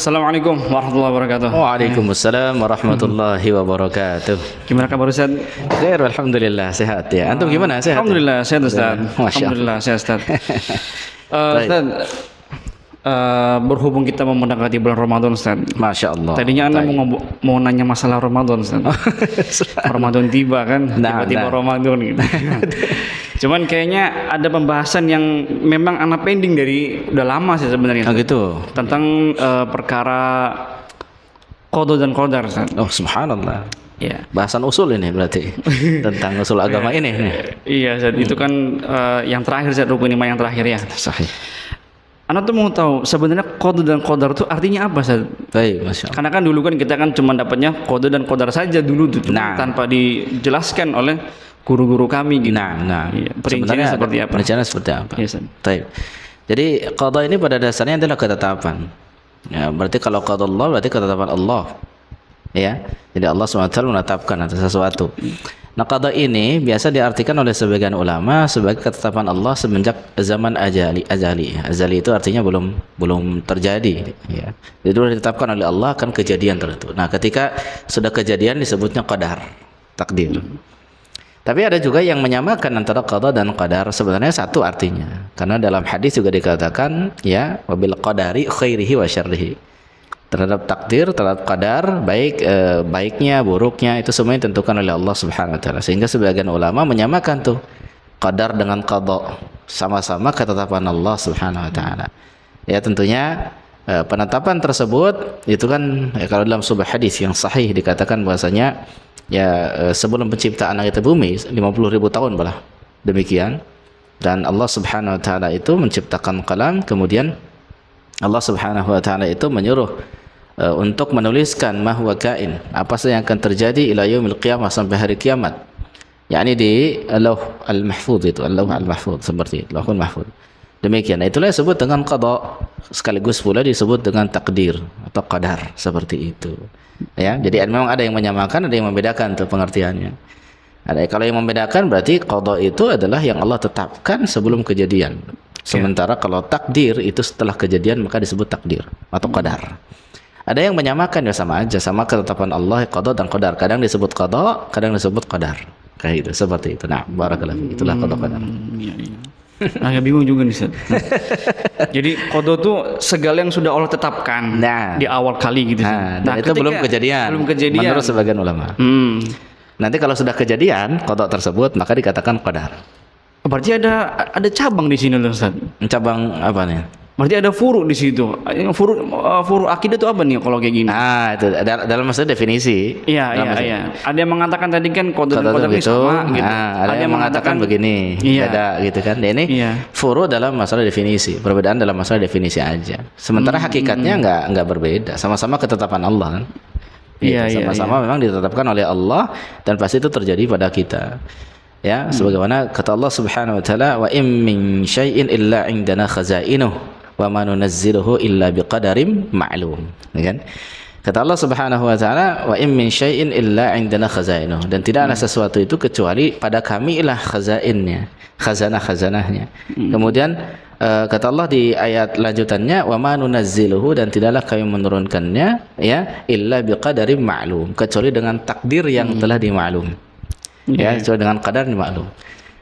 Assalamualaikum warahmatullahi wabarakatuh. Waalaikumsalam warahmatullahi wabarakatuh. Gimana kabar Ustaz? Khair, alhamdulillah sehat ya. Antum gimana? Sehat? Alhamdulillah sehat Ustaz. Masya Alhamdulillah sehat Ustaz. Ustaz, berhubung kita mau mendekati bulan Ramadan Ustaz. Masya Allah. Tadinya Anda mau nanya masalah Ramadan Ustaz. Ramadan tiba kan, tiba-tiba Ramadan gitu. Cuman kayaknya ada pembahasan yang memang anak pending dari udah lama sih sebenarnya. Oh gitu. Tentang perkara qada dan qadar Ustaz. Oh subhanallah. Ya. Bahasan usul ini berarti tentang usul agama ini. Iya Ustaz, itu kan yang terakhir Ustaz, rukun iman yang terakhir ya. Sahih. Anak tuh mau tahu sebenarnya qada dan qadar itu artinya apa Ustaz? Baik, Masya Allah. Karena kan dulu kan kita kan cuma dapatnya qada dan qadar saja dulu tuh, tanpa dijelaskan oleh guru-guru kami gitu. Iya. Perinciannya seperti apa? Perinciannya seperti apa? Yes, baik. Jadi qada ini pada dasarnya adalah ketetapan. Ya, berarti kalau qada Allah berarti ketetapan Allah. Ya. Jadi Allah SWT menetapkan atas sesuatu. Nah, qada ini biasa diartikan oleh sebagian ulama sebagai ketetapan Allah semenjak zaman azali. Azali itu artinya belum terjadi, ya. Jadi sudah ditetapkan oleh Allah akan kejadian tertentu. Nah, ketika sudah kejadian disebutnya qadar, takdir. Tapi ada juga yang menyamakan antara qada dan qadar, sebenarnya satu artinya. Karena dalam hadis juga dikatakan ya wabil qadari khairihi wa syarrihi. Terhadap takdir, terhadap qadar, baiknya, buruknya itu semuanya ditentukan oleh Allah Subhanahu wa taala. Sehingga sebagian ulama menyamakan tuh qadar dengan qada, sama-sama ketetapan Allah Subhanahu wa taala. Ya tentunya penetapan tersebut itu kan ya, kalau dalam sebuah hadis yang sahih dikatakan bahwasanya ya sebelum penciptaan langit dan bumi 50.000 tahun malah demikian, dan Allah Subhanahu wa taala itu menciptakan qalam, kemudian Allah Subhanahu wa taala itu menyuruh untuk menuliskan mahwa kain, apa saja yang akan terjadi ila yaumil qiyamah, sampai hari kiamat, yakni di Lauh al-Mahfuz, itu Lauh al-Mahfuz, seperti Lauhul Mahfuz. Demikian, itulah disebut dengan qada, sekaligus pula disebut dengan takdir atau qadar, seperti itu. Ya, jadi memang ada yang menyamakan, ada yang membedakan tuh pengertiannya. Kalau yang membedakan berarti qada itu adalah yang Allah tetapkan sebelum kejadian. Sementara kalau takdir itu setelah kejadian maka disebut takdir atau qadar. Ada yang menyamakan, ya sama aja, sama ketetapan Allah qada dan qadar. Kadang disebut qada, kadang disebut qadar. Kayak itu, seperti itu. Nah, barakallahu, itulah qada qadar. Iya. Agak bingung juga nih Ustaz. Jadi qada itu segala yang sudah Allah tetapkan di awal kali gitu. Nah, itu belum kejadian menurut sebagian ulama. Nanti kalau sudah kejadian qada tersebut maka dikatakan qadar. Berarti ada cabang di sini loh Ustaz. Cabang apa nih? Berarti ada furu di situ. Furu akidah itu apa nih kalau kayak gini? Itu dalam masalah definisi. Iya. Ada yang mengatakan tadi kan qada dan qadar ini sama gitu. Ada yang mengatakan begini, beda gitu kan. Ini furu dalam masalah definisi. Perbedaan dalam masalah definisi aja. Sementara hakikatnya enggak berbeda. Sama-sama ketetapan Allah kan. Sama-sama memang ditetapkan oleh Allah dan pasti itu terjadi pada kita. Ya, sebagaimana kata Allah Subhanahu wa taala, wa in min syai'in illa 'indana khazainuhu wa ma nunazziluhu illa biqadarin ma'lum. Ya kan? Kata Allah Subhanahu wa taala, wa in min syai'in illa 'indana khazainuhu, dan tidak ada sesuatu itu kecuali pada kami lah khazainnya, khazanah-khazanahnya. Kemudian kata Allah di ayat lanjutannya, wa ma nunazziluhu, dan tidaklah kami menurunkannya ya illa biqadarin ma'lum, kecuali dengan takdir yang telah dimaklum. Ya, sesuai dengan qadar dimaklum.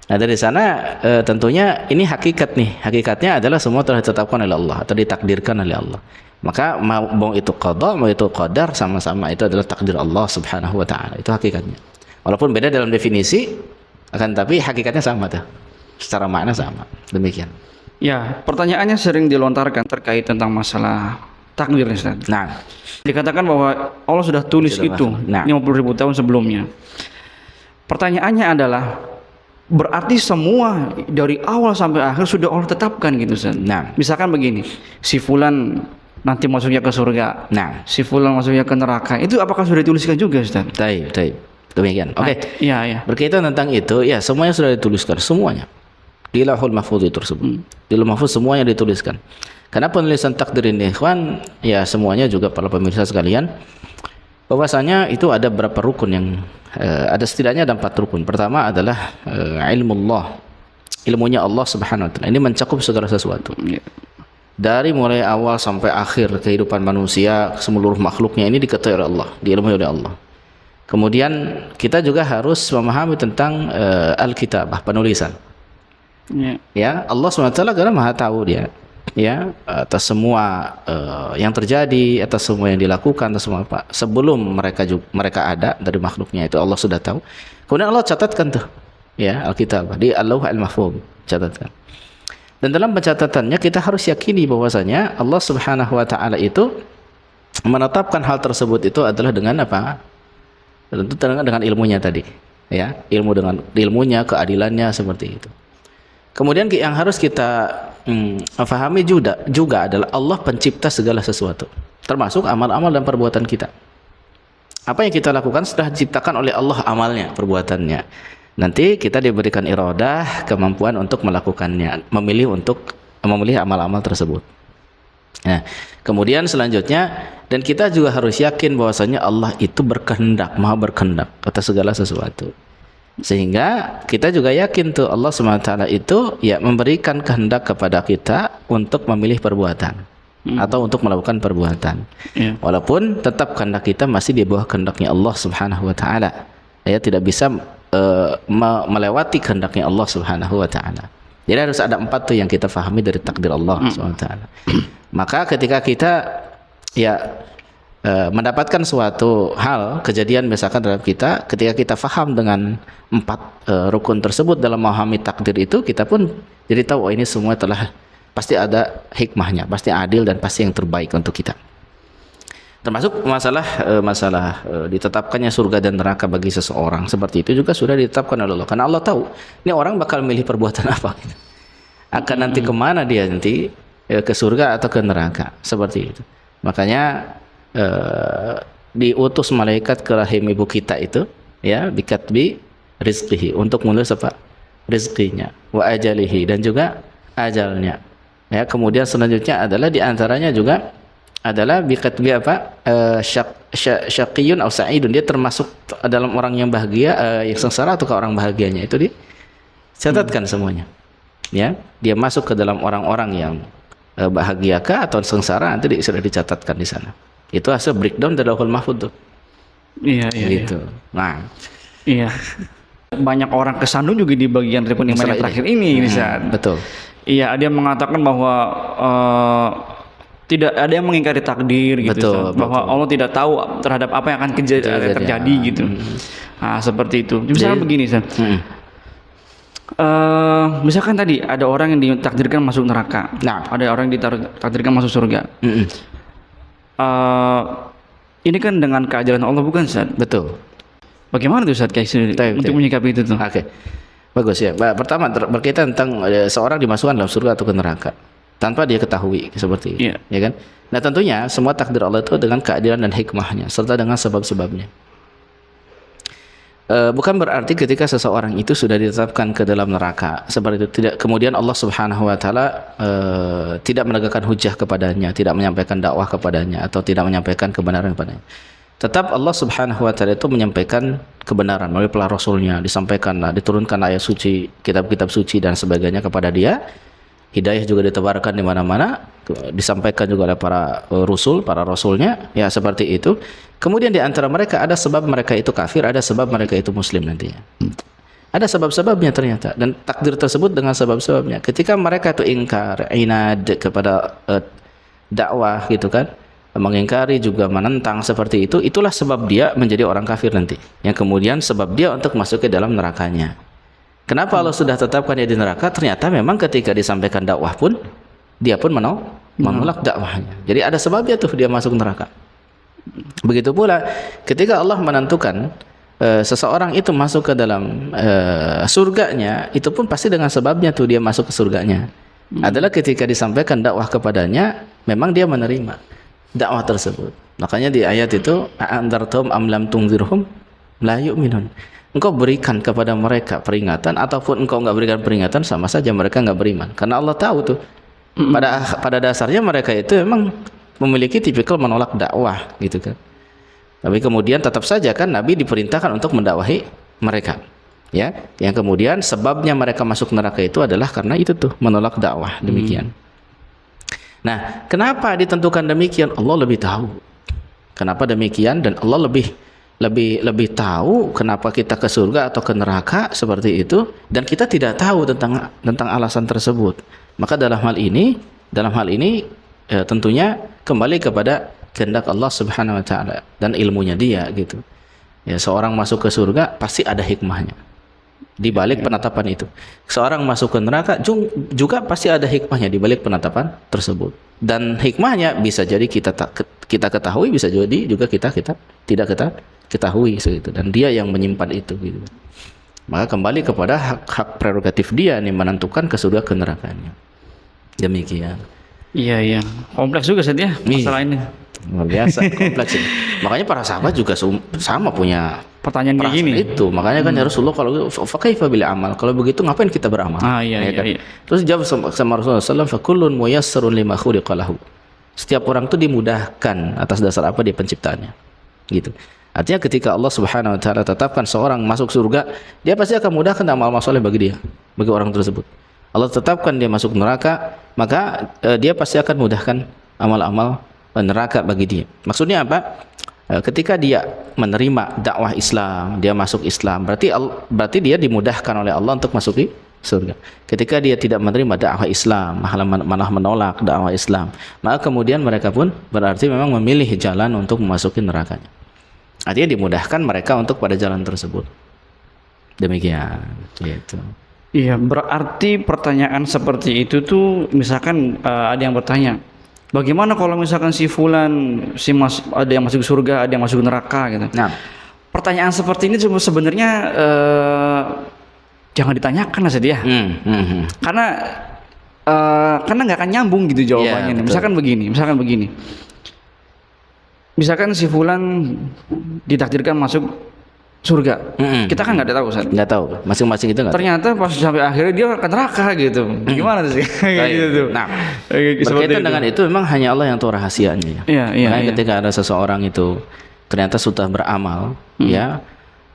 Nah, dari sana tentunya ini hakikat nih. Hakikatnya adalah semua telah ditetapkan oleh Allah atau ditakdirkan oleh Allah. Maka mau itu qada, mau itu qadar, sama-sama itu adalah takdir Allah Subhanahu wa taala. Itu hakikatnya. Walaupun beda dalam definisi, akan tapi hakikatnya sama tuh. Secara makna sama. Demikian. Ya, pertanyaannya sering dilontarkan terkait tentang masalah takdir Ustaz. Nah, dikatakan bahwa Allah sudah tulis itu 50.000 tahun sebelumnya. Pertanyaannya adalah, berarti semua dari awal sampai akhir sudah Allah tetapkan gitu Ustaz. Nah, misalkan begini, si fulan nanti masuknya ke surga, si fulan masuknya ke neraka, itu apakah sudah dituliskan juga Ustaz? Taib. Demikian. Oke. Iya. Berkaitan tentang itu, ya semuanya sudah dituliskan, semuanya. Di Lauhul Mahfuz itu tersebut. Di Lauhul Mahfuz semuanya dituliskan. Karena penulisan takdir ini, ikhwan, ya semuanya juga para pemirsa sekalian, bahwasanya itu ada berapa rukun yang ada, setidaknya ada 4 rukun. Pertama adalah ilmu Allah, ilmunya Allah Subhanahu wa taala. Ini mencakup segala sesuatu. Dari mulai awal sampai akhir kehidupan manusia, seluruh makhluknya ini diketahui oleh Allah, diilmui oleh Allah. Kemudian kita juga harus memahami tentang Alkitabah, penulisan. Ya, Allah SWT karena Maha tahu dia, ya, atas semua yang terjadi, atas semua yang dilakukan, atas semua apa. Sebelum mereka ada dari makhluknya itu Allah sudah tahu. Kemudian Allah catatkan tuh, ya, Alkitabah di Al-Lauh Al-Mahfuz, catatkan. Dan dalam pencatatannya kita harus yakini bahwasanya Allah Subhanahu wa taala itu menetapkan hal tersebut itu adalah dengan apa? Tentu dengan ilmunya tadi, ya. Ilmunya, keadilannya seperti itu. Kemudian yang harus kita pahami juga adalah Allah pencipta segala sesuatu, termasuk amal-amal dan perbuatan kita. Apa yang kita lakukan sudah diciptakan oleh Allah amalnya, perbuatannya. Nanti kita diberikan iradah, kemampuan untuk melakukannya, memilih amal-amal tersebut. Nah, kemudian selanjutnya, dan kita juga harus yakin bahwasanya Allah itu berkehendak, maha berkehendak atas segala sesuatu. Sehingga kita juga yakin tuh Allah SWT itu ya memberikan kehendak kepada kita untuk memilih perbuatan atau untuk melakukan perbuatan. Walaupun tetap kehendak kita masih di bawah kehendaknya Allah Subhanahu wa taala. Ya, tidak bisa melewati kehendaknya Allah Subhanahu wa taala. Jadi harus ada 4 tuh yang kita fahami dari takdir Allah Subhanahu wa taala. Maka ketika kita ya mendapatkan suatu hal, kejadian misalkan dalam kita, ketika kita faham dengan 4 rukun tersebut dalam memahami takdir itu, kita pun jadi tahu, oh, ini semua telah pasti ada hikmahnya, pasti adil dan pasti yang terbaik untuk kita. Termasuk masalah ditetapkannya surga dan neraka bagi seseorang, seperti itu juga sudah ditetapkan oleh Allah, karena Allah tahu ini orang bakal milih perbuatan apa, akan nanti kemana dia nanti, ke surga atau ke neraka, seperti itu. Makanya diutus malaikat ke rahim ibu kita itu, ya, bikatbi rizqihi, untuk menulis apa, rizkinya, wa ajalihi, dan juga ajalnya, ya. Kemudian selanjutnya adalah diantaranya juga adalah bikatbi apa, syaqiyun atau sa'idun, dia termasuk dalam orang yang bahagia, yang sengsara atau ke orang bahagianya, itu dicatatkan semuanya, ya. Dia masuk ke dalam orang-orang yang bahagiakah atau sengsara, nanti sudah dicatatkan di sana. Itu hasil breakdown dari Lauhul Mahfuz tuh. Iya. Gitu. Nah, iya. Banyak orang kesandung juga di bagian rukun iman yang terakhir ini, betul. Iya, ada yang mengatakan bahwa tidak ada yang mengingkari takdir gitu, bahwa Allah tidak tahu terhadap apa yang akan terjadi gitu. Nah, seperti itu. Misalnya begini, misalkan tadi ada orang yang ditakdirkan masuk neraka, ada orang yang ditakdirkan masuk surga. Ini kan dengan keajaran Allah, bukan, Ustaz? Betul. Bagaimana tuh, Ustaz, untuk menyikapi itu tuh? Oke. Bagus ya. Pertama berkaitan tentang seorang dimasukkan dalam surga atau ke neraka tanpa dia ketahui, seperti itu, ya kan? Nah, tentunya semua takdir Allah itu dengan keadilan dan hikmahnya serta dengan sebab-sebabnya. Bukan berarti ketika seseorang itu sudah ditetapkan ke dalam neraka seperti itu, tidak, kemudian Allah Subhanahu wa taala tidak menegakkan hujah kepadanya, tidak menyampaikan dakwah kepadanya, atau tidak menyampaikan kebenaran kepadanya. Tetap Allah Subhanahu wa taala itu menyampaikan kebenaran melalui para rasulnya, disampaikanlah, diturunkan ayat suci, kitab-kitab suci dan sebagainya kepada dia. Hidayah juga ditebarkan di mana-mana, disampaikan juga oleh para rasulnya, ya, seperti itu. Kemudian di antara mereka ada sebab mereka itu kafir, ada sebab mereka itu muslim nantinya. Ada sebab-sebabnya ternyata, dan takdir tersebut dengan sebab-sebabnya. Ketika mereka itu ingkar, inad kepada dakwah gitu kan, mengingkari juga menentang seperti itu, itulah sebab dia menjadi orang kafir nanti. Yang kemudian sebab dia untuk masuk ke dalam nerakanya. Kenapa Allah sudah tetapkan dia di neraka? Ternyata memang ketika disampaikan dakwah pun dia pun menolak dakwahnya. Jadi ada sebabnya tuh dia masuk neraka. Begitu pula ketika Allah menentukan seseorang itu masuk ke dalam surganya, itu pun pasti dengan sebabnya tuh dia masuk ke surganya. Adalah ketika disampaikan dakwah kepadanya, memang dia menerima dakwah tersebut. Makanya di ayat itu, a'andartum am lam tunzirhum la yu'minun. Engkau berikan kepada mereka peringatan ataupun engkau enggak berikan peringatan, sama saja mereka enggak beriman. Karena Allah tahu tuh pada dasarnya mereka itu memang memiliki tipikal menolak dakwah gitu kan. Tapi kemudian tetap saja kan Nabi diperintahkan untuk mendakwahi mereka. Ya, yang kemudian sebabnya mereka masuk neraka itu adalah karena itu tuh menolak dakwah, demikian. Nah, kenapa ditentukan demikian? Allah lebih tahu. Kenapa demikian? Dan Allah lebih tahu kenapa kita ke surga atau ke neraka seperti itu, dan kita tidak tahu tentang alasan tersebut. Maka dalam hal ini tentunya kembali kepada kehendak Allah Subhanahu wa taala dan ilmunya dia gitu. Ya, seorang masuk ke surga pasti ada hikmahnya di balik penetapan itu. Seorang masuk ke neraka juga pasti ada hikmahnya di balik penetapan tersebut. Dan hikmahnya bisa jadi kita ketahui, bisa jadi juga kita tidak ketahui gitu. Dan dia yang menyimpan itu gitu. Maka kembali kepada hak prerogatif dia nih menentukan ke surga ke nerakanya. Demikian. Iya. Kompleks juga Ustaz ya masalah ini. Luar biasa kompleks ini. Makanya para sahabat juga sama punya Pertanyaan kayak gini. Itu makanya kan ya Rasulullah, kalau fakaifa bil amal, kalau begitu ngapain kita beramal? Iya. Terus jawab sama Rasulullah SAW, fakullun muyassarun lima khuliqa lahu. Setiap orang itu dimudahkan atas dasar apa dia penciptaannya. Gitu. Artinya ketika Allah Subhanahu wa taala tetapkan seorang masuk surga, dia pasti akan mudahkan amal-amal saleh bagi dia, bagi orang tersebut. Allah tetapkan dia masuk neraka, maka dia pasti akan mudahkan amal-amal neraka bagi dia. Maksudnya apa? Ketika dia menerima dakwah Islam, dia masuk Islam, berarti dia dimudahkan oleh Allah untuk masuki surga. Ketika dia tidak menerima dakwah Islam, malah menolak dakwah Islam, maka kemudian mereka pun berarti memang memilih jalan untuk memasuki nerakanya. Artinya dimudahkan mereka untuk pada jalan tersebut. Demikian, gitu. Iya, berarti pertanyaan seperti itu tuh misalkan ada yang bertanya, bagaimana kalau misalkan si fulan ada yang masuk surga, ada yang masuk neraka gitu. Nah, pertanyaan seperti ini cuma sebenarnya jangan ditanyakan lah dia. Karena nggak akan nyambung gitu jawabannya. Yeah, misalkan begini. Misalkan si fulan ditakdirkan masuk surga. Kita kan nggak tahu, Ustaz. Nggak tahu, masing-masing itu nggak. Ternyata pas sampai akhirnya dia akan neraka gitu. Gimana sih? Gitu. Nah, berkaitan dengan itu memang hanya Allah yang tahu rahasianya. Makanya ketika ada seseorang itu ternyata sudah beramal, ya,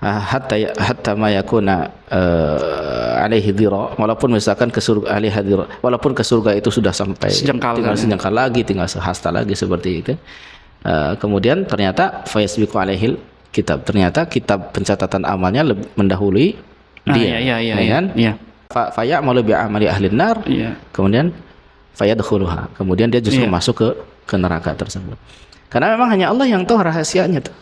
hatta ma yakuna alaihi dhira, walaupun misalkan ke surga alaihi dhira, walaupun ke surga itu sudah sampai sejengkal lagi, tinggal sehasta lagi seperti itu. Kemudian ternyata fayasbiqu alaihil kitab, ternyata kitab pencatatan amalnya mendahului dia. Iya. Faya'malu bi'amali ahli nar. Kemudian fayadkhuluha. Kemudian dia justru masuk ke neraka tersebut. Karena memang hanya Allah yang tahu rahasianya tuh.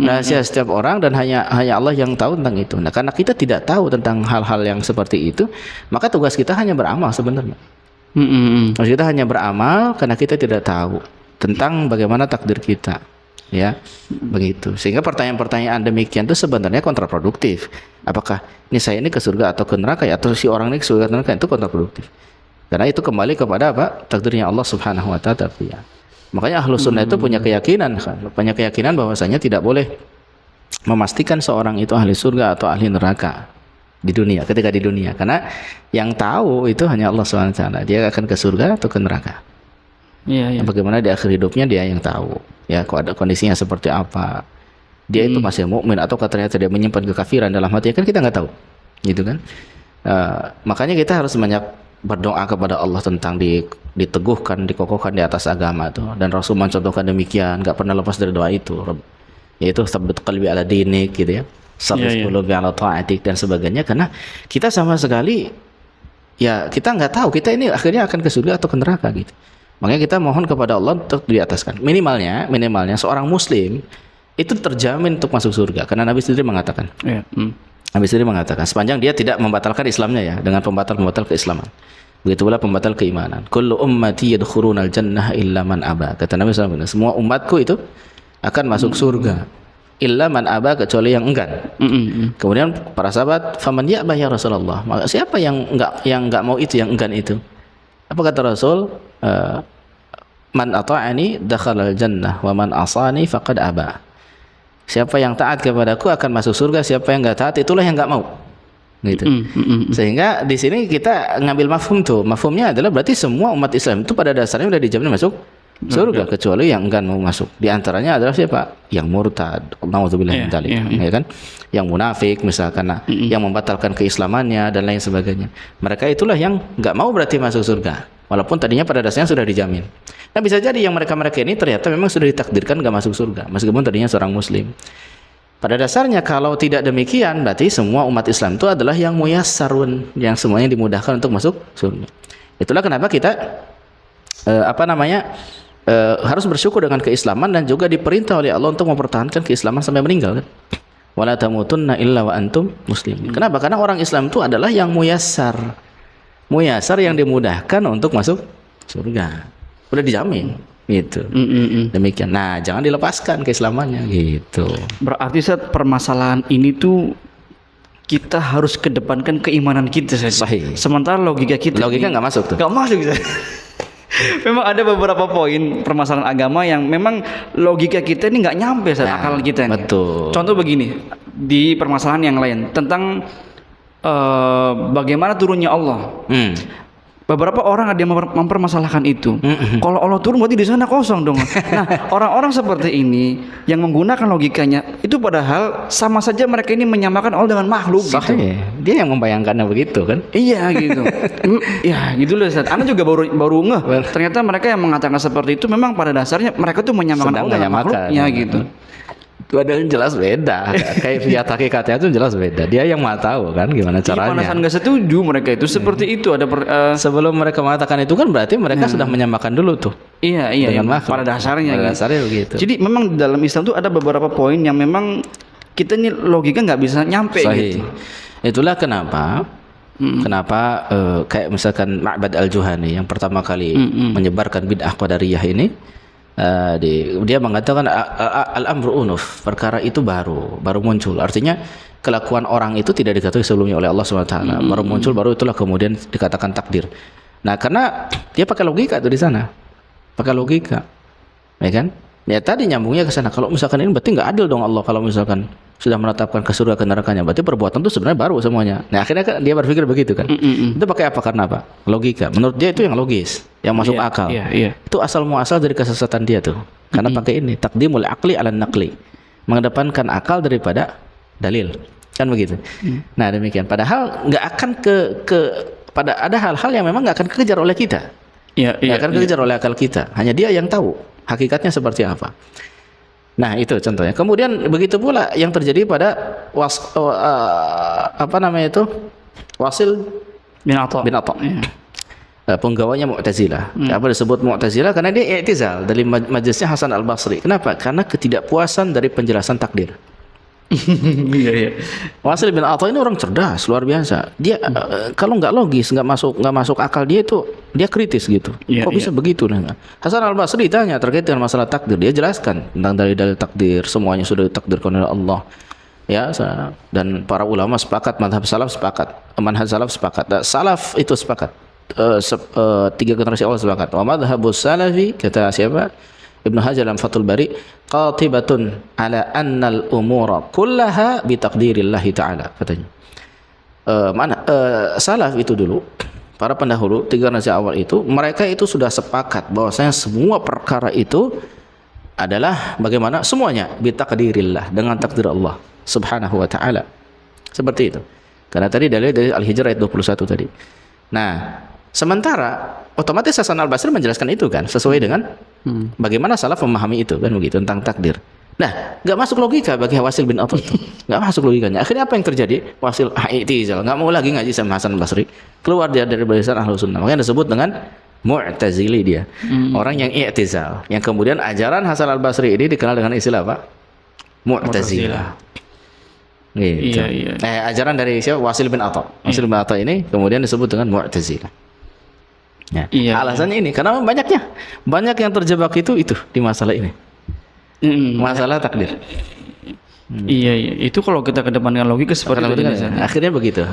Rahasia setiap orang, dan hanya Allah yang tahu tentang itu. Nah, karena kita tidak tahu tentang hal-hal yang seperti itu, maka tugas kita hanya beramal sebenarnya. Tugas kita hanya beramal karena kita tidak tahu tentang bagaimana takdir kita. Ya, begitu. Sehingga pertanyaan-pertanyaan demikian itu sebenarnya kontraproduktif. Apakah saya ini ke surga atau ke neraka, ya, atau si orang ini ke surga atau neraka, itu kontraproduktif. Karena itu kembali kepada apa? Takdirnya Allah Subhanahu wa taala. Ya. Makanya Ahlus Sunnah itu punya keyakinan bahwasanya tidak boleh memastikan seorang itu ahli surga atau ahli neraka di dunia, ketika di dunia. Karena yang tahu itu hanya Allah Subhanahu wa taala. Dia akan ke surga atau ke neraka. Bagaimana di akhir hidupnya dia yang tahu. Ya, kondisinya seperti apa, dia itu masih mukmin atau ternyata dia menyimpan kekafiran dalam hati, kan kita nggak tahu, gitu kan. Makanya kita harus banyak berdoa kepada Allah tentang diteguhkan, dikokohkan di atas agama itu. Dan Rasul mencontohkan demikian, nggak pernah lepas dari doa itu, yaitu tsabbit qalbi ala dinik, gitu ya, sarrif qulubi ala ta'atik dan sebagainya. Karena kita sama sekali, ya, kita nggak tahu kita ini akhirnya akan ke surga atau ke neraka gitu. Makanya kita mohon kepada Allah untuk diataskan. Minimalnya seorang muslim itu terjamin untuk masuk surga, karena Nabi sendiri mengatakan. Nabi sendiri mengatakan sepanjang dia tidak membatalkan Islamnya, ya, dengan pembatal keislaman. Begitu pula pembatal keimanan. Kullu ummati yadkhulunal jannah illa man aba. Kata Nabi SAW, semua umatku itu akan masuk surga illa man aba, kecuali yang enggan. Kemudian para sahabat, faman ya'ba ya Rasulullah. Maka siapa yang enggak mau itu, yang enggan itu? Apa kata Rasul? Man ata'ani dakhalal jannah wa man asani faqad aba. Siapa yang taat kepadaku akan masuk surga, siapa yang enggak taat itulah yang enggak mau. Gitu. Sehingga di sini kita ngambil mafhum tuh. Mafhumnya adalah berarti semua umat Islam itu pada dasarnya sudah dijamin masuk surga, kecuali yang enggan mau masuk. Di antaranya adalah siapa? Yang murtad, naudzubillah min dzalik, ya kan? Yang munafik misalkan, yang membatalkan keislamannya dan lain sebagainya. Mereka itulah yang enggak mau berarti masuk surga. Walaupun tadinya pada dasarnya sudah dijamin. Nah bisa jadi yang mereka-mereka ini ternyata memang sudah ditakdirkan gak masuk surga, meskipun tadinya seorang muslim. Pada dasarnya kalau tidak demikian, berarti semua umat Islam itu adalah yang muyassarun, yang semuanya dimudahkan untuk masuk surga. Itulah kenapa kita harus bersyukur dengan keislaman dan juga diperintah oleh Allah untuk mempertahankan keislaman sampai meninggal kan. Wala tamutunna illa wa antum muslimun. Kenapa? Karena orang Islam itu adalah yang muyassar. Muyassar yang dimudahkan untuk masuk surga. Udah dijamin gitu. Demikian. Nah, jangan dilepaskan keislamannya gitu. Berarti saat permasalahan ini tuh kita harus kedepankan keimanan kita saja. Sahih. Sementara logika kita nggak masuk tuh. Nggak masuk. Memang ada beberapa poin permasalahan agama yang memang logika kita ini nggak nyampe saat akal kita ini. Betul. Contoh begini, di permasalahan yang lain tentang bagaimana turunnya Allah. Beberapa orang ada yang mempermasalahkan itu. Kalau Allah turun berarti di sana kosong dong. Nah, orang-orang seperti ini yang menggunakan logikanya itu padahal sama saja mereka ini menyamakan Allah dengan makhluk. Gitu. Dia yang membayangkannya begitu kan? Iya gitu. Ya gitu loh Ustaz. Anda juga baru ngeh. Ternyata mereka yang mengatakan seperti itu memang pada dasarnya mereka tuh menyamakan Allah dengan makhluknya gitu. Itu ada yang jelas beda. Kayak fiat hakikatnya itu jelas beda. Dia yang mau tahu kan gimana caranya. Panasan nggak setuju mereka itu seperti itu ada sebelum mereka mengatakan itu kan berarti mereka sudah menyamakan dulu tuh. Iya pada dasarnya. Pada dasarnya begitu. Jadi memang dalam Islam tuh ada beberapa poin yang memang kita ini logika nggak bisa nyampe gitu. Itulah kenapa kayak misalkan Ma'bad al-Juhani yang pertama kali menyebarkan bid'ah qadariyah ini. Dia mengatakan al-amru unuf, perkara itu baru muncul. Artinya kelakuan orang itu tidak diketahui sebelumnya oleh Allah SWT. Baru muncul, baru itulah kemudian dikatakan takdir. Nah, karena dia pakai logika itu di sana, pakai logika, ya kan? Ya tadi nyambungnya ke sana. Kalau misalkan ini berarti nggak adil dong Allah kalau misalkan sudah menetapkan ke surga ke nerakanya. Berarti perbuatan itu sebenarnya baru semuanya. Nah akhirnya kan dia berpikir begitu kan. Itu pakai apa? Karena apa? Logika. Menurut dia itu yang logis, yang masuk akal. Itu asal muasal dari kesesatan dia tuh. Karena pakai ini takdimul aqli ala naqli, mengedepankan akal daripada dalil. Kan begitu. Nah demikian. Padahal nggak akan pada ada hal-hal yang memang nggak akan kekejar oleh kita. Nggak akan kekejar oleh akal kita. Hanya dia yang tahu hakikatnya seperti apa. Nah itu contohnya. Kemudian begitu pula yang terjadi pada Wasil bin Atha. Penggawanya Mu'tazilah. Apa disebut Mu'tazilah? Karena dia i'tizal dari majelisnya Hasan al-Basri. Kenapa? Karena ketidakpuasan dari penjelasan takdir. Wasil bin Atha ini orang cerdas luar biasa. Dia kalau nggak logis, nggak masuk akal dia itu dia kritis gitu. Kok bisa begitu? Hasan al Basri ditanya terkait dengan masalah takdir, dia jelaskan tentang dalil takkdir, semuanya sudah ditakdirkan oleh Allah. Ya, dan para ulama sepakat, manhaj salaf sepakat. Salaf itu sepakat. 3 generasi awal sepakat. Wa madhhabus salafi kata siapa? Ibnu Hajar dalam Fathul Bari, qatibatun ala annal umura kullaha bi taqdirillah taala katanya. Salaf itu dulu, para pendahulu 3 generasi awal itu, mereka itu sudah sepakat bahwasanya semua perkara itu adalah bagaimana semuanya bi taqdirillah, dengan takdir Allah Subhanahu wa taala. Seperti itu. Karena tadi dalil dari Al-Hijr ayat 21 tadi. Nah, sementara otomatis Hasan al-Basri menjelaskan itu kan sesuai dengan bagaimana salaf memahami itu kan begitu tentang takdir. Nah, nggak masuk logika bagi Wasil bin Atha itu. Nggak masuk logikanya. Akhirnya apa yang terjadi? Wasil i'tizal, nggak mau lagi ngaji sama Hasan al-Basri. Keluar dia dari barisan Ahlus Sunnah. Makanya disebut dengan Mu'tazili dia. Orang yang i'tizal. Yang kemudian ajaran Hasan al-Basri ini dikenal dengan istilah apa? Mu'tazilah. Gitu. Ajaran dari siapa? Wasil bin Atha. Wasil bin Atha ini kemudian disebut dengan Mu'tazilah. Alasannya ini karena banyak yang terjebak itu di masalah ini. Masalah takdir. Itu kalau kita kedepankan logika seperti itu akhirnya begitu.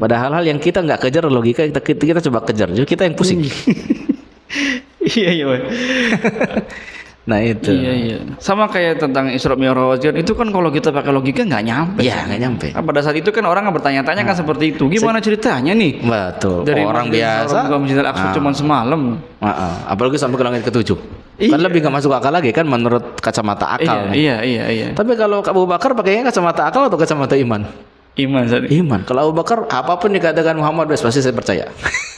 Padahal hal yang kita nggak kejar logika, kita coba kejar, jadi kita yang pusing. Nah itu. Sama kayak tentang Isra Mi'raj itu kan kalau kita pakai logika nggak nyampe. Nggak nyampe. Pada saat itu kan orang bertanya-tanya kan seperti itu. Gimana ceritanya nih? Betul. Dari orang biasa. Masjidil Aqsa cuma semalam. Apalagi sampai ke langit ke-7. Kan lebih nggak masuk akal lagi kan menurut kacamata akal. Iya. Tapi kalau Abu Bakar pakainya kacamata akal atau kacamata iman? Iman Ustaz. Iman. Kalau Abu Bakar apapun dikatakan Muhammad pasti saya percaya.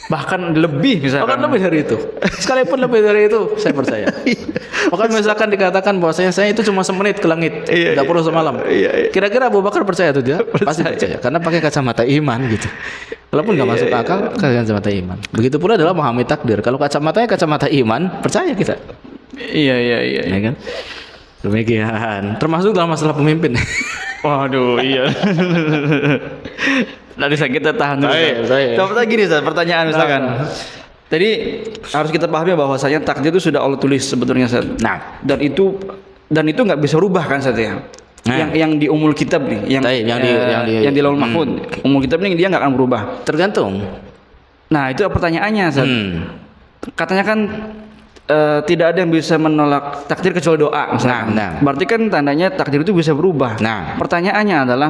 Bahkan lebih misalkan. Bahkan lebih dari itu. Sekalipun lebih dari itu saya percaya. Bahkan misalkan dikatakan bahwasanya saya itu cuma semenit ke langit, enggak perlu semalam. Kira-kira Abu Bakar percaya atau tidak? Pasti percaya. Karena pakai kacamata iman gitu. Walaupun enggak masuk akal, pakai kacamata iman. Begitu pula dalam memahami takdir. Kalau kacamatanya kacamata iman, percaya kita. Iya. Ya kan? Demikian. Termasuk dalam masalah pemimpin. Waduh, iya. Tadi kita tahan dulu. Saya. Coba gini Ustaz, pertanyaan misalkan. Tadi harus kita pahami bahwasanya takdir itu sudah Allah tulis sebetulnya Ustaz. Nah, dan itu nggak bisa rubah kan Ustaz ya. Yang di umul kitab nih, yang di Lauhul Mahfuz. Umul kitab nih dia nggak akan berubah. Tergantung. Nah, itu pertanyaannya Ustaz. Katanya kan tidak ada yang bisa menolak takdir kecuali doa misalkan. Berarti kan tandanya takdir itu bisa berubah. Nah, pertanyaannya adalah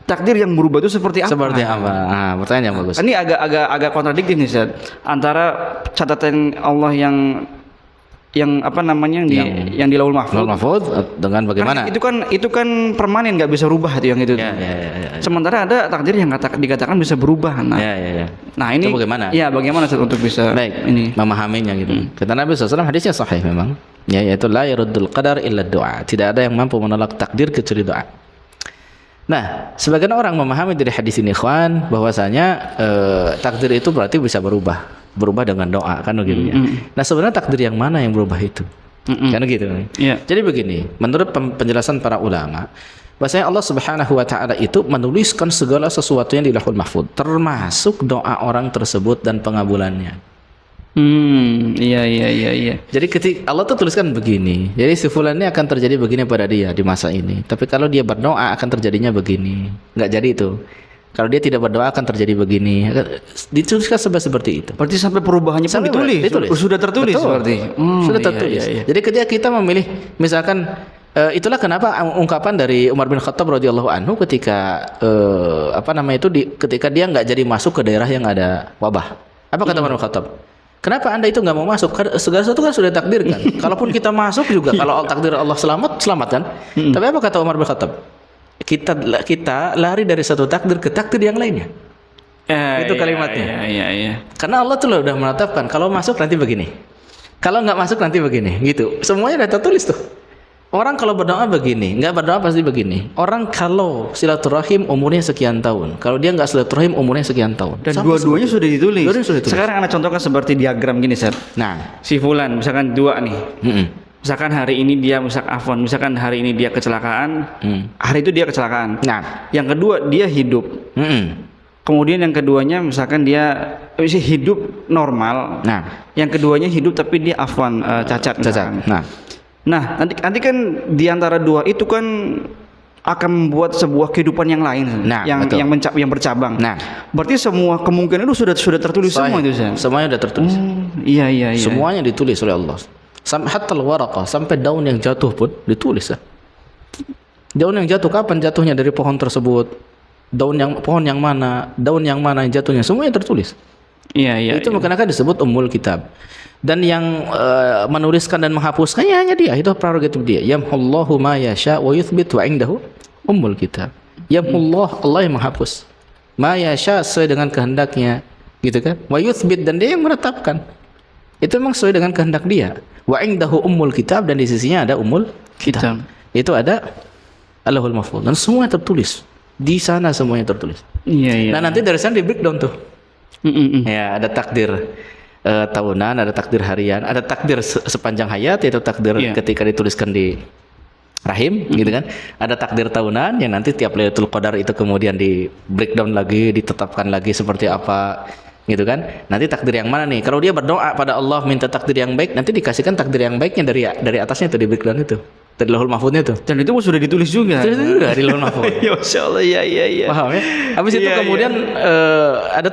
takdir yang berubah itu seperti apa? Seperti apa? Nah, pertanyaan yang bagus. Ini agak kontradiktif nih Ustaz. Antara catatan Allah yang apa namanya yang di Lauhul Mahfuz dengan bagaimana? Kan itu kan permanen, nggak bisa berubah itu yang itu. Ya. Sementara ada takdir yang dikatakan bisa berubah. Nah, nah ini itu bagaimana? Ya, bagaimana Ustaz untuk bisa ini memahaminya gitu. Kata Nabi SAW, hadisnya sahih memang. Ya, yaitu la yaruddul qadar illa doa. Tidak ada yang mampu menolak takdir kecuali doa. Nah, sebagian orang memahami dari hadis ini ikhwan bahwasanya takdir itu berarti bisa berubah dengan doa kan begitu ya. Nah, sebenarnya takdir yang mana yang berubah itu? Kan gitu. Yeah. Jadi begini, menurut penjelasan para ulama, bahwasanya Allah Subhanahu wa taala itu menuliskan segala sesuatu yang di Lauhul Mahfuz, termasuk doa orang tersebut dan pengabulannya. Iya. Jadi ketika Allah tuh tuliskan begini, jadi si fulan ini akan terjadi begini pada dia di masa ini. Tapi kalau dia berdoa akan terjadinya begini. Enggak jadi itu. Kalau dia tidak berdoa akan terjadi begini. Dituliskan seperti itu. Berarti sampai perubahannya pun ditulis. Sudah tertulis. Betul. Berarti. Sudah tertulis. Iya. Jadi ketika kita memilih, misalkan itulah kenapa ungkapan dari Umar bin Khattab radhiyallahu anhu ketika ketika dia nggak jadi masuk ke daerah yang ada wabah. Apa kata Umar bin Khattab? Kenapa Anda itu nggak mau masuk? Segala sesuatu kan sudah takdirkan. Kalaupun kita masuk juga, kalau takdir Allah selamat kan. Tapi apa kata Umar bin Khattab? Kita lari dari satu takdir ke takdir yang lainnya. Itu kalimatnya. Iya. Karena Allah tuh udah menetapkan kalau masuk nanti begini, kalau nggak masuk nanti begini, gitu. Semuanya udah tertulis tuh. Orang kalau berdoa begini, nggak berdoa pasti begini. Orang kalau silaturahim umurnya sekian tahun, kalau dia nggak silaturahim umurnya sekian tahun. Dan dua-duanya sudah ditulis. Sekarang Anda contohkan seperti diagram gini, Sir. Nah, si fulan misalkan dua nih. Misalkan hari ini dia misalkan hari ini dia kecelakaan, hari itu dia kecelakaan. Nah, yang kedua dia hidup. Kemudian yang keduanya misalkan dia hidup normal. Nah, yang keduanya hidup tapi dia cacat. Nah, nanti kan di antara dua itu kan akan membuat sebuah kehidupan yang lain, yang bercabang. Nah, berarti semua kemungkinan itu sudah tertulis semua itu, semuanya sudah tertulis. Iya. Semuanya ditulis oleh Allah. Hatta al-waraqah, sampai daun yang jatuh pun ditulis. Daun yang jatuh kapan jatuhnya dari pohon tersebut? Pohon yang mana yang jatuhnya, semuanya tertulis. Iya. Itu makanya disebut ummul kitab. Dan yang menuliskan dan menghapuskannya hanya dia, itu prerogatif dia. Yamhullahu ma yasha wa yuthbit wa indahu ummul kitab. Yamhullah, Allah yang menghapus. Ma yasha sesuai dengan kehendaknya, gitu kan? Wa yuthbit, dan dia yang menetapkan. Itu memang sesuai dengan kehendak dia. Wa indahu ummul kitab, dan di sisinya ada ummul kitab. Itu ada Allahul Mahfuz, dan semua tertulis. Di sana semuanya tertulis. Iya. Nah, nanti dari sana di breakdown tuh. Ya, ada takdir tahunan, ada takdir harian, ada takdir sepanjang hayat, yaitu takdir ketika dituliskan di rahim, gitu kan. Ada takdir tahunan yang nanti tiap Lailatul Qadar itu kemudian di breakdown lagi, ditetapkan lagi seperti apa, gitu kan. Nanti takdir yang mana nih? Kalau dia berdoa pada Allah minta takdir yang baik, nanti dikasihkan takdir yang baiknya dari atasnya itu di breakdown itu. Dari Lauhul Mahfuznya itu. Dan itu sudah ditulis juga. Sudah di Lauhul Mahfuz. Ya Masyaallah, iya. Paham ya? Habis itu kemudian ada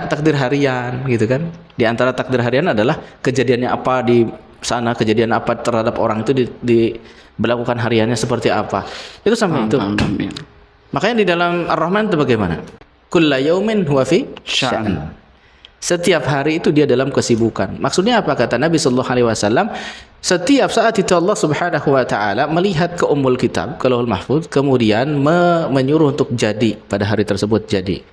takdir harian, gitu kan. Di antara takdir harian adalah kejadiannya apa di sana, kejadian apa terhadap orang itu dilakukan hariannya seperti apa. Itu sampai itu. Makanya di dalam Ar-Rahman itu bagaimana? Kulla yaumin huwa fi sya'an. Setiap hari itu dia dalam kesibukan. Maksudnya apa kata Nabi sallallahu alaihi wasallam? Setiap saat itu Allah Subhanahu wa taala melihat ke Ummul Kitab, ke Lauhul Mahfuz, kemudian menyuruh untuk jadi pada hari tersebut jadi.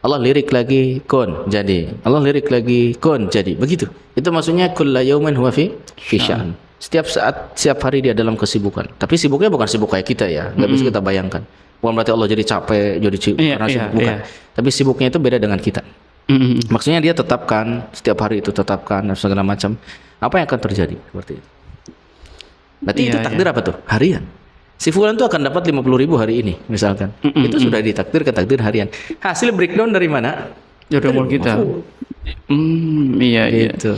Allah lirik lagi kun jadi. Allah lirik lagi kun jadi. Begitu. Itu maksudnya kullu yaumin huwa fi sya'an. Setiap saat, setiap hari dia dalam kesibukan. Tapi sibuknya bukan sibuk kayak kita ya. Enggak bisa kita bayangkan. Bukan berarti Allah jadi capek, jadi karena sibuk bukan. Tapi sibuknya itu beda dengan kita. Maksudnya dia tetapkan setiap hari itu tetapkan segala macam apa yang akan terjadi seperti itu. Berarti itu takdir apa tuh? Harian. Si fulan tuh akan dapat 50.000 hari ini misalkan. Itu sudah ditakdirkan takdir harian. Hasil breakdown dari mana? Dari umur kita. Iya. Gitu.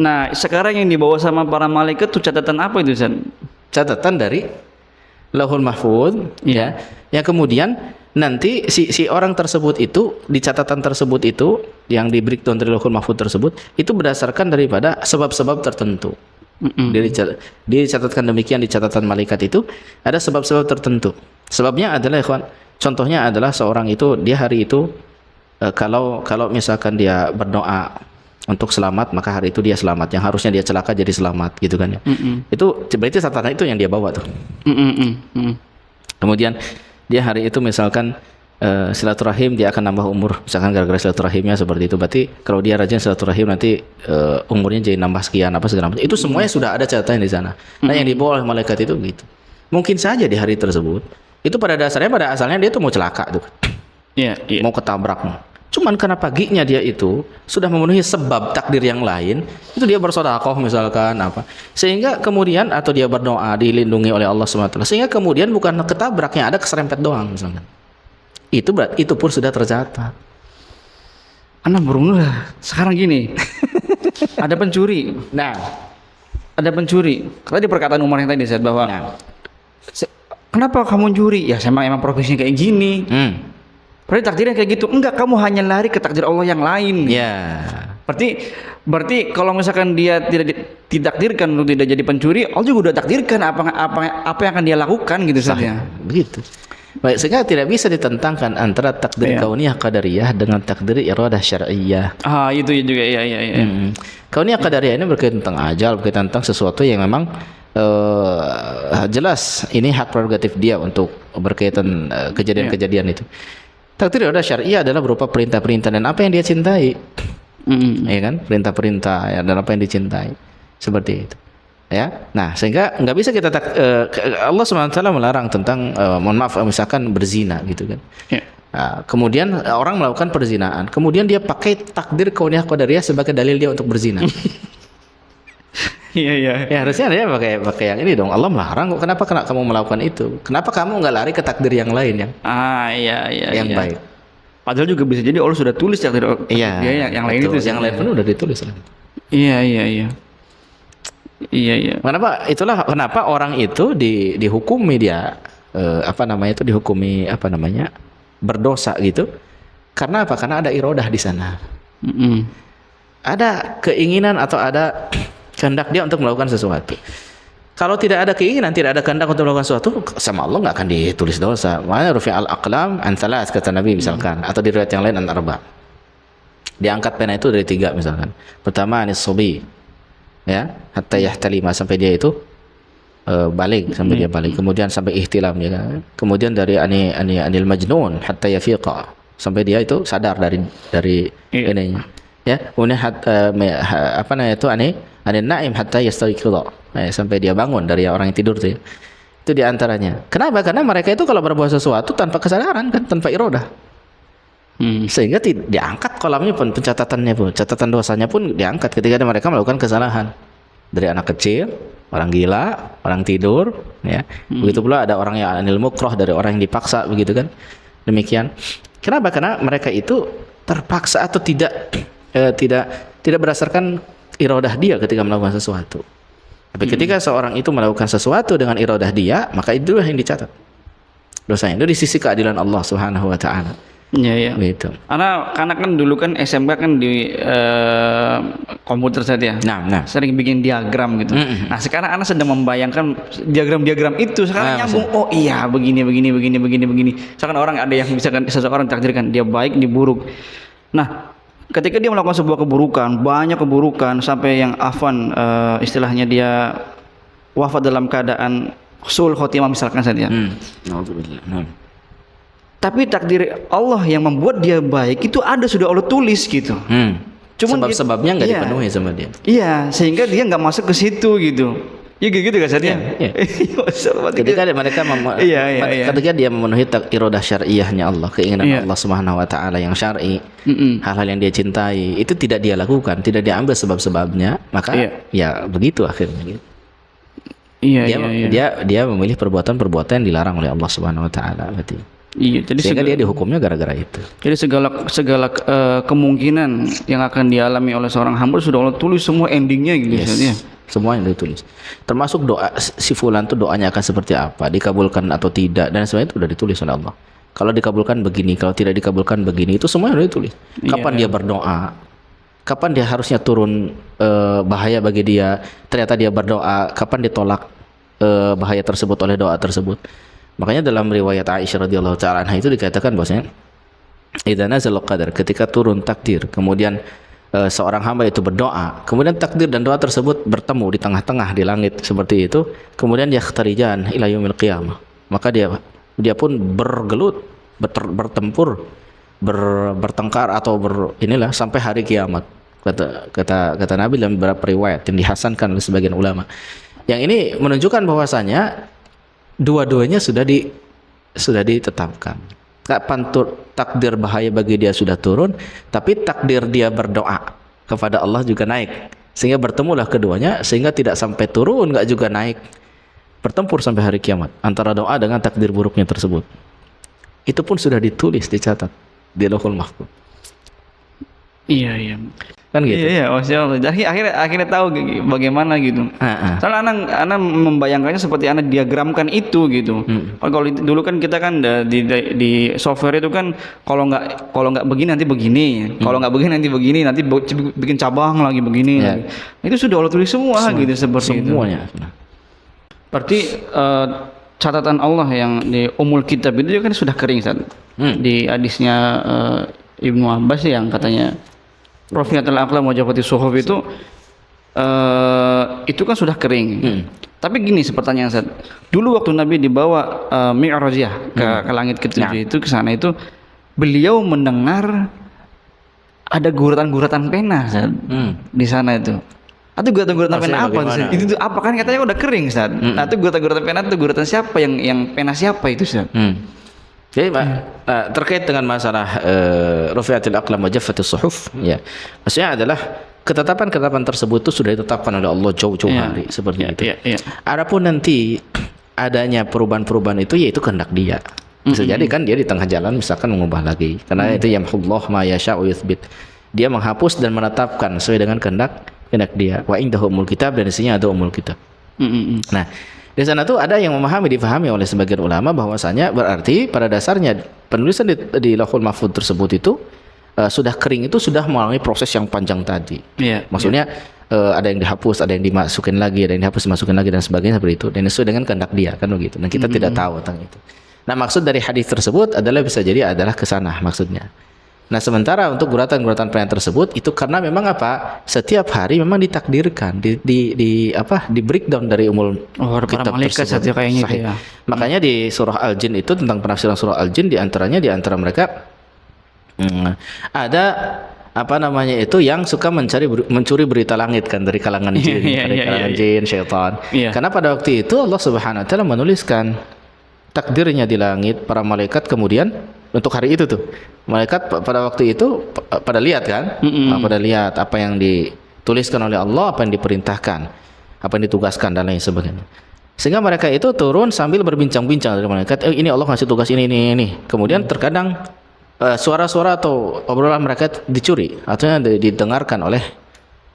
Nah, sekarang yang dibawa sama para malaikat tuh catatan apa itu, San? Catatan dari Lauhul Mahfuz ya. Yang kemudian nanti si orang tersebut itu di catatan tersebut itu yang di breakdown dari Lauhul Mahfuz tersebut itu berdasarkan daripada sebab-sebab tertentu. Dicatatkan demikian di catatan malaikat itu ada sebab-sebab tertentu. Sebabnya adalah ikhwan, contohnya adalah seorang itu dia hari itu kalau misalkan dia berdoa untuk selamat maka hari itu dia selamat. Yang harusnya dia celaka jadi selamat gitu kan ya. Itu berarti catatan itu yang dia bawa tuh. Kemudian dia hari itu misalkan silaturahim dia akan nambah umur misalkan gara-gara silaturahimnya seperti itu. Berarti kalau dia rajin silaturahim nanti umurnya jadi nambah sekian apa segala macam. Itu semuanya sudah ada catatannya di sana. Nah yang dibawa oleh malaikat itu gitu. Mungkin saja di hari tersebut itu pada asalnya dia tuh mau celaka tuh. Mau ketabrak. Cuman karena paginya dia itu sudah memenuhi sebab takdir yang lain, itu dia bersedekah misalkan apa. Sehingga kemudian atau dia berdoa dilindungi oleh Allah SWT. Sehingga kemudian bukan ketabrak yang ada keserempet doang misalkan. Itu pun sudah tercatat. Anak berumur sekarang gini. Ada pencuri. Nah, ada pencuri. Tadi perkataan Umar yang tadi saya bahwa kenapa kamu curi? Ya saya emang profesinya kayak gini. Berarti takdirnya kayak gitu. Enggak, kamu hanya lari ke takdir Allah yang lain. Ya. Berarti kalau misalkan dia tidak ditakdirkan untuk tidak jadi pencuri, Allah juga udah takdirkan apa yang akan dia lakukan gitu saja. Begitu. Baik, sehingga tidak bisa ditentangkan antara takdir kauniyah qadariyah dengan takdir iradah syar'iyyah. Itu juga iya. Kauniyah qadariyah ini berkaitan tentang ajal, berkaitan tentang sesuatu yang memang jelas ini hak prerogatif dia untuk berkaitan kejadian-kejadian itu. Takdir iradah syar'iyyah adalah berupa perintah-perintah dan apa yang dia cintai. Ya kan? Perintah-perintah ya, dan apa yang dicintai. Seperti itu. Ya. Nah, sehingga enggak bisa kita Allah SWT melarang tentang mohon maaf misalkan berzina gitu kan. Nah, kemudian orang melakukan perzinaan, kemudian dia pakai takdir kauniyah qadariyah sebagai dalil dia untuk berzina. Iya. Ya harusnya dia pakai yang ini dong. Allah melarang kok. Kenapa kamu melakukan itu? Kenapa kamu nggak lari ke takdir yang lain yang yang baik? Padahal juga bisa jadi Allah sudah tulis takdir yang lain itu. Yang lain pun udah ditulis. Iya. Itulah kenapa orang itu dihukumi dia dihukumi berdosa gitu. Karena apa? Karena ada iradah di sana. Ada keinginan atau ada kehendak dia untuk melakukan sesuatu. Kalau tidak ada keinginan, tidak ada kehendak untuk melakukan sesuatu, sama Allah nggak akan ditulis dosa. Makanya rufi'al aqlam an thalath kata Nabi misalkan, atau di riwayat yang lain an arba. Diangkat pena itu dari 3 misalkan. Pertama anis subi, ya, hatta yahtalima sampai dia itu balik sampai dia balik. Kemudian sampai ihtilam ya kan. Kemudian dari anil majnun hatta yafiqa sampai dia itu sadar dari ininya. Ya, kemudian anil naim hatta yastayqidha. Sampai dia bangun dari orang yang tidur tuh ya. Itu di antaranya. Kenapa? Karena mereka itu kalau berbuat sesuatu tanpa kesadaran kan, tanpa iradah. Sehingga diangkat kolamnya pun, pencatatannya pun, catatan dosanya pun diangkat ketika mereka melakukan kesalahan. Dari anak kecil, orang gila, orang tidur, ya. Begitu pula ada orang yang anil mukroh, dari orang yang dipaksa begitu kan. Demikian. Kenapa? Karena mereka itu terpaksa atau tidak berdasarkan iradah dia ketika melakukan sesuatu. Tapi ketika seorang itu melakukan sesuatu dengan iradah dia, maka itulah yang dicatat dosanya. Itu di sisi keadilan Allah Subhanahu wa taala. Iya. Gitu. Karena kan dulu kan SMK kan di komputer saja. Nah, sering bikin diagram gitu. Nah, sekarang anak sedang membayangkan diagram-diagram itu sekarang nyambung. Oh iya, begini. Misalkan orang ada yang misalkan seseorang takdirkan dia baik, dia buruk. Nah, ketika dia melakukan sebuah keburukan, banyak keburukan sampai yang afwan, istilahnya dia wafat dalam keadaan sul khotimah misalkan saja. Alhamdulillah. Tapi takdir Allah yang membuat dia baik itu ada, sudah Allah tulis gitu. Cuman Sebab-sebabnya nggak iya, dipenuhi sama dia. Iya, sehingga dia nggak masuk ke situ gitu. Ya gitu kan Satya? Iya. Ketika mereka ketika dia memenuhi iradah syar'iyahnya Allah, keinginan Allah Subhanahu wa taala yang syar'i, hal-hal yang dia cintai, itu tidak dia lakukan, tidak dia ambil sebab-sebabnya, maka ya begitu akhirnya gitu. Dia memilih perbuatan-perbuatan yang dilarang oleh Allah Subhanahu wa taala berarti. Iya, jadi sehingga dia dihukumnya gara-gara itu. Jadi segala kemungkinan yang akan dialami oleh seorang hamba sudah Allah tulis semua endingnya gitu. Yes. Semua yang ditulis. Termasuk doa si fulan itu doanya akan seperti apa, dikabulkan atau tidak, dan semuanya itu sudah ditulis oleh Allah. Kalau dikabulkan begini, kalau tidak dikabulkan begini, itu semua sudah ditulis. Kapan dia berdoa, kapan dia harusnya turun bahaya bagi dia, ternyata dia berdoa, kapan ditolak bahaya tersebut oleh doa tersebut. Makanya dalam riwayat Aisyah radhiyallahu taala anha itu dikatakan bahwasanya idza nazala qadar, ketika turun takdir, kemudian seorang hamba itu berdoa, kemudian takdir dan doa tersebut bertemu di tengah-tengah di langit seperti itu, kemudian yakhtarijan ila yaumil qiyamah, maka dia pun bergelut, bertempur, bertengkar atau inilah sampai hari kiamat. Kata Nabi dalam beberapa riwayat yang dihasankan oleh sebagian ulama. Yang ini menunjukkan bahwasanya dua-duanya sudah ditetapkan. Kapan takdir bahaya bagi dia sudah turun, tapi takdir dia berdoa kepada Allah juga naik, sehingga bertemulah keduanya, sehingga tidak sampai turun nggak juga naik, bertempur sampai hari kiamat antara doa dengan takdir buruknya tersebut. Itu pun sudah ditulis, dicatat di Lauhul Mahfuz. Iya. Kan gitu. Iya, Masya Allah. Jadi akhirnya tahu bagaimana gitu. Soalnya anak membayangkannya seperti anak diagramkan itu gitu. Kalau dulu kan kita kan di software itu kan kalau nggak begini nanti begini, kalau nggak begini nanti begini, nanti bikin cabang lagi begini. Lagi. Itu sudah Allah tulis semua gitu seperti semuanya. Itu. Berarti catatan Allah yang di Ummul Kitab itu kan sudah kering Ustaz. Di hadisnya Ibnu Abbas yang katanya Rafi'atul aqlam wa jafati suhuf itu kan sudah kering. Tapi gini pertanyaan Ustaz. Dulu waktu Nabi dibawa Mi'raj ya ke langit ketujuh itu, ke sana itu beliau mendengar ada guratan-guratan pena Ustaz. Di sana itu. Atau guratan-guratan pena apa Ustaz? Itu apa kan katanya udah kering Ustaz. Nah, itu guratan-guratan pena itu guratan siapa yang pena siapa itu Ustaz? Jadi terkait dengan masalah Rafi'atul aqlam wa jaffatus suhuf, ya. Maksudnya adalah ketetapan-ketetapan tersebut itu sudah ditetapkan oleh Allah jauh-jauh hari seperti itu. Adapun nanti adanya perubahan-perubahan itu yaitu kehendak dia. Bisa jadi kan dia di tengah jalan misalkan mengubah lagi. Karena itu yamhullah ma yasha'u yutsbit. Dia menghapus dan menetapkan sesuai dengan kehendak dia. Wa indahu ummul kitab, dan isinya ada ummul kitab. Nah, di sana tuh ada yang difahami oleh sebagian ulama bahwasanya berarti pada dasarnya penulisan di Lauhul Mahfuz tersebut itu sudah kering, itu sudah melalui proses yang panjang tadi. Maksudnya ada yang dihapus, ada yang dimasukin lagi, ada yang dihapus, dimasukin lagi dan sebagainya seperti itu. Dan sesuai dengan kehendak dia kan begitu. Dan kita tidak tahu tentang itu. Nah, maksud dari hadis tersebut adalah bisa jadi adalah ke sana maksudnya. Nah, sementara untuk guratan-guratan pena tersebut itu karena memang setiap hari memang ditakdirkan di breakdown dari umul kitab tersebut. Kayaknya itu ya. Makanya di surah Al-Jin itu tentang penafsiran surah Al-Jin di antara mereka ada yang suka mencuri berita langit kan dari kalangan jin, jin, syaitan. Karena pada waktu itu Allah Subhanahu wa taala menuliskan takdirnya di langit, para malaikat kemudian untuk hari itu tuh malaikat pada waktu itu pada lihat kan, pada lihat apa yang dituliskan oleh Allah, apa yang diperintahkan, apa yang ditugaskan dan lain sebagainya. Sehingga mereka itu turun sambil berbincang-bincang dari malaikat, ini Allah ngasih tugas ini. Kemudian terkadang suara-suara atau obrolan mereka dicuri, artinya didengarkan oleh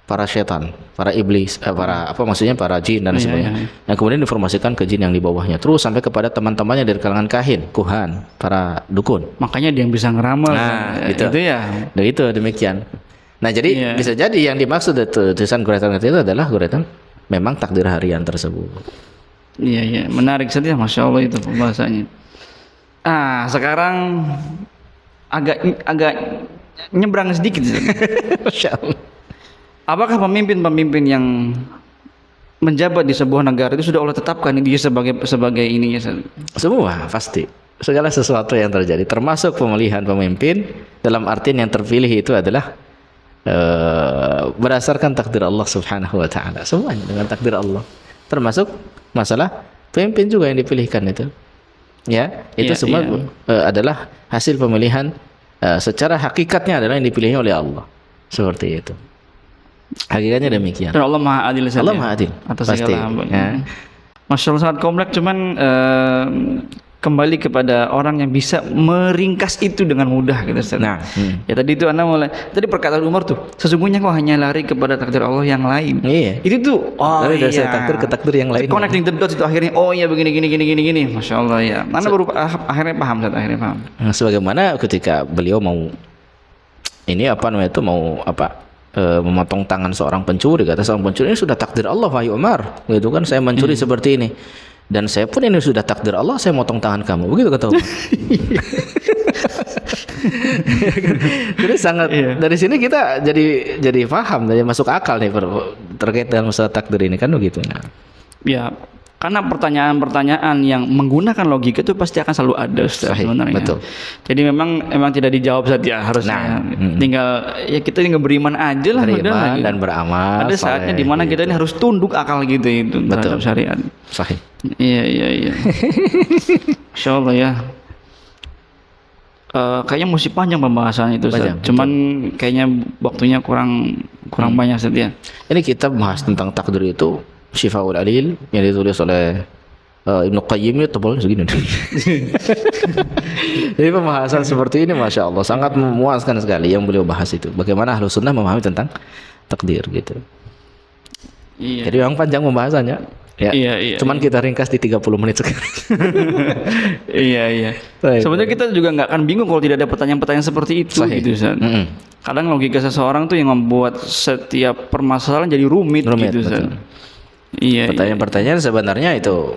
para setan, para iblis, para jin dan sebagainya. Yang kemudian diinformasikan ke jin yang di bawahnya, terus sampai kepada teman-temannya dari kalangan kahin, kuhan, para dukun. Makanya dia yang bisa ngeramal. Nah, itu ya. Dan itu demikian. Nah, jadi bisa jadi yang dimaksud tulisan guratan itu adalah guratan memang takdir harian tersebut. Iya, menarik saja, Masya Allah itu pembahasannya. Sekarang agak nyebrang sedikit. Masya Allah. Apakah pemimpin-pemimpin yang menjabat di sebuah negara itu sudah Allah tetapkan dia sebagai ininya? Semua pasti. Segala sesuatu yang terjadi, termasuk pemilihan pemimpin, dalam artian yang terpilih itu adalah berdasarkan takdir Allah Subhanahu wa taala. Semuanya dengan takdir Allah. Termasuk masalah pemimpin juga yang dipilihkan itu. Ya, itu semua adalah hasil pemilihan, secara hakikatnya adalah yang dipilihnya oleh Allah. Seperti itu. Hakikatnya demikian. Dan Allah Maha Adil. Allah Maha Adil atas pasti. segala hambanya. Ya. Masya Allah sangat kompleks, cuman kembali kepada orang yang bisa meringkas itu dengan mudah gitu Ustaz. Nah, ya tadi itu Anda mulai tadi perkataan Umar tuh, sesungguhnya kau hanya lari kepada takdir Allah yang lain. Iya. Itu tuh Dari dasar takdir ke takdir yang lain. Connecting the dots itu akhirnya begini. Masya Allah ya. Anda baru akhirnya paham Ustaz, akhirnya paham. Nah, sebagaimana ketika beliau mau memotong tangan seorang pencuri, kata seorang pencuri, ini sudah takdir Allah wahai Umar, gitu kan, saya mencuri seperti ini, dan saya pun ini sudah takdir Allah, saya motong tangan kamu, begitu kata Umar. Jadi sangat dari sini kita jadi paham, jadi masuk akal nih terkait dengan masalah takdir ini kan begitu. Nah. Ya, karena pertanyaan-pertanyaan yang menggunakan logika itu pasti akan selalu ada Ustaz, sebenarnya. Betul. Jadi memang tidak dijawab saja harusnya. Tinggal ya kita tinggal beriman aja lah, beriman dan beramal. Ada saatnya di mana kita ini harus tunduk akal gitu itu terhadap syariat. Sahih. Iya. Masya Allah ya. Kayaknya mesti panjang pembahasan itu Ustaz. Cuman kayaknya waktunya kurang banyak Ustaz ya. Ini kita bahas tentang takdir itu Syifaul Alil yang ditulis oleh Ibnu Qayyim, itu tebal segini. Jadi pembahasan seperti ini Masya Allah sangat memuaskan sekali yang beliau bahas itu. Bagaimana Ahlus Sunnah memahami tentang takdir gitu. Iya. Jadi memang panjang pembahasannya. Ya. Iya. Cuman kita ringkas di 30 menit sekarang. Iya. Sebenarnya kita juga nggak akan bingung kalau tidak ada pertanyaan-pertanyaan seperti itu. Gitu, Ustaz. Kadang logika seseorang tuh yang membuat setiap permasalahan jadi rumit gitu, Ustaz. Iya. Pertanyaan-pertanyaan sebenarnya itu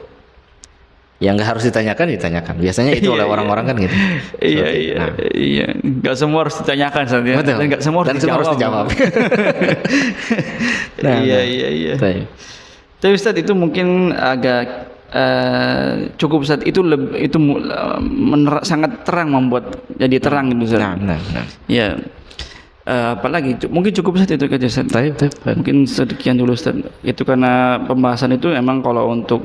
yang nggak harus ditanyakan. Biasanya itu oleh orang-orang kan gitu. Iya. Nggak semua harus ditanyakan Ustaz ya. Dan nggak semua harus dijawab. Iya. Tapi Ustaz itu mungkin agak cukup Ustaz itu sangat terang, membuat jadi terang gitu Ustaz. Ya. Apalagi mungkin cukup Ustaz itu aja Ustaz. Mungkin sekian dulu Ustaz. Itu karena pembahasan itu emang kalau untuk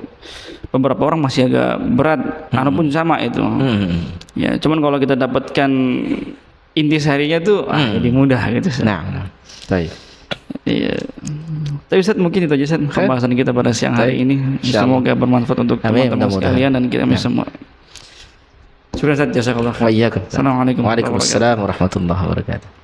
beberapa orang masih agak berat, pun sama itu. Ya, cuman kalau kita dapatkan intisarinya tuh jadi mudah gitu Ustaz. Iya. Tapi Ustaz mungkin itu aja Ustaz pembahasan kita pada siang hari ini. Semoga bermanfaat untuk teman-teman sekalian dan kita semua. Syukur Ustaz, jazakallah. Wa iyyakum. Assalamualaikum warahmatullahi wabarakatuh.